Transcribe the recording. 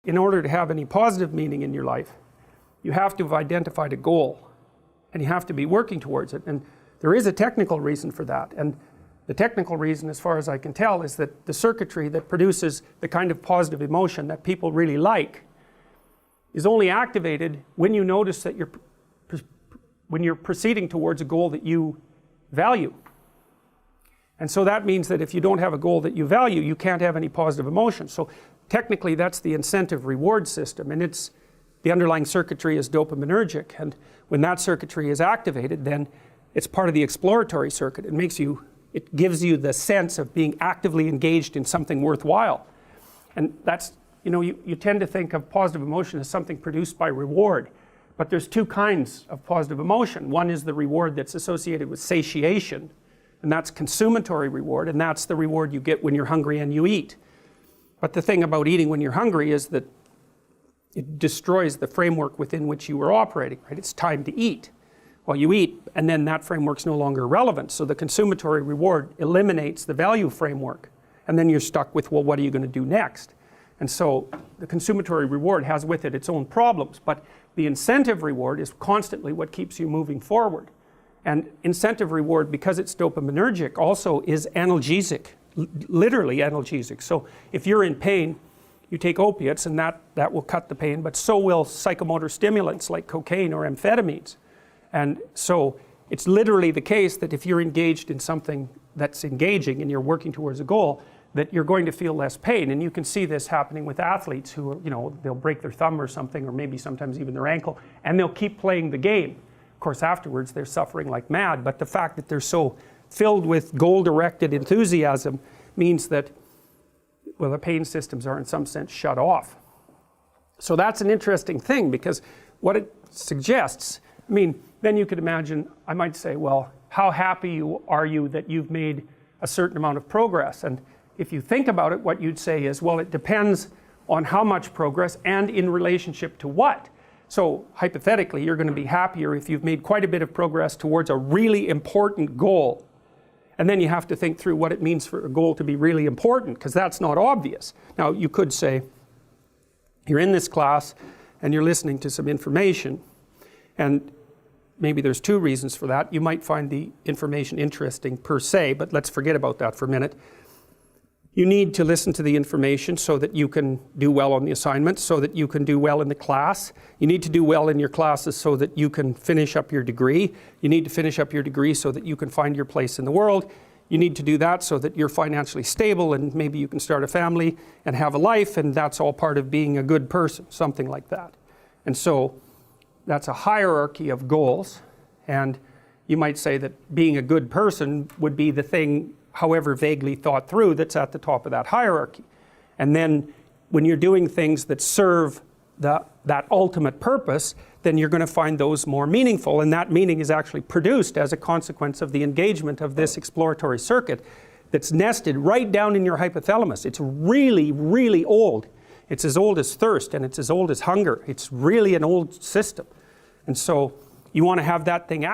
in order to have any positive meaning in your life, you have to have identified a goal and you have to be working towards it. And there is a technical reason for that. And the technical reason, as far as I can tell, is that the circuitry that produces the kind of positive emotion that people really like is only activated when you notice that when you're proceeding towards a goal that you value. And so that means that if you don't have a goal that you value, you can't have any positive emotion. So technically that's the incentive reward system, and the underlying circuitry is dopaminergic, and when that circuitry is activated, then it's part of the exploratory circuit. It gives you the sense of being actively engaged in something worthwhile. And that's, you tend to think of positive emotion as something produced by reward, but there's two kinds of positive emotion. One is the reward that's associated with satiation, and that's consummatory reward, and that's the reward you get when you're hungry and you eat. But the thing about eating when you're hungry is that it destroys the framework within which you were operating, right? It's time to eat. Well, you eat, and then that framework's no longer relevant. So the consummatory reward eliminates the value framework. And then you're stuck with, well, what are you going to do next? And so the consummatory reward has with it its own problems. But the incentive reward is constantly what keeps you moving forward. And incentive reward, because it's dopaminergic, also is analgesic, literally analgesic. So if you're in pain, you take opiates, and that will cut the pain, but so will psychomotor stimulants like cocaine or amphetamines. And so it's literally the case that if you're engaged in something that's engaging and you're working towards a goal, that you're going to feel less pain. And you can see this happening with athletes who, they'll break their thumb or something, or maybe sometimes even their ankle, and they'll keep playing the game. Of course, afterwards they're suffering like mad, but the fact that they're so filled with goal-directed enthusiasm means that, well, the pain systems are in some sense shut off. So that's an interesting thing, because what it suggests, then you could imagine, I might say, well, how happy are you that you've made a certain amount of progress? And if you think about it, what you'd say is, well, it depends on how much progress and in relationship to what. So hypothetically, you're going to be happier if you've made quite a bit of progress towards a really important goal. And then you have to think through what it means for a goal to be really important, because that's not obvious. Now, you could say, you're in this class and you're listening to some information, and maybe there's two reasons for that. You might find the information interesting per se, but let's forget about that for a minute. You need to listen to the information so that you can do well on the assignments, so that you can do well in the class. You need to do well in your classes so that you can finish up your degree. You need to finish up your degree so that you can find your place in the world. You need to do that so that you're financially stable and maybe you can start a family and have a life, and that's all part of being a good person, something like that. And so that's a hierarchy of goals, and you might say that being a good person would be the thing, however vaguely thought through, that's at the top of that hierarchy. And then when you're doing things that serve that ultimate purpose, then you're going to find those more meaningful, and that meaning is actually produced as a consequence of the engagement of this exploratory circuit that's nested right down in your hypothalamus. It's really, really old. It's as old as thirst, and it's as old as hunger. It's really an old system. And so you want to have that thing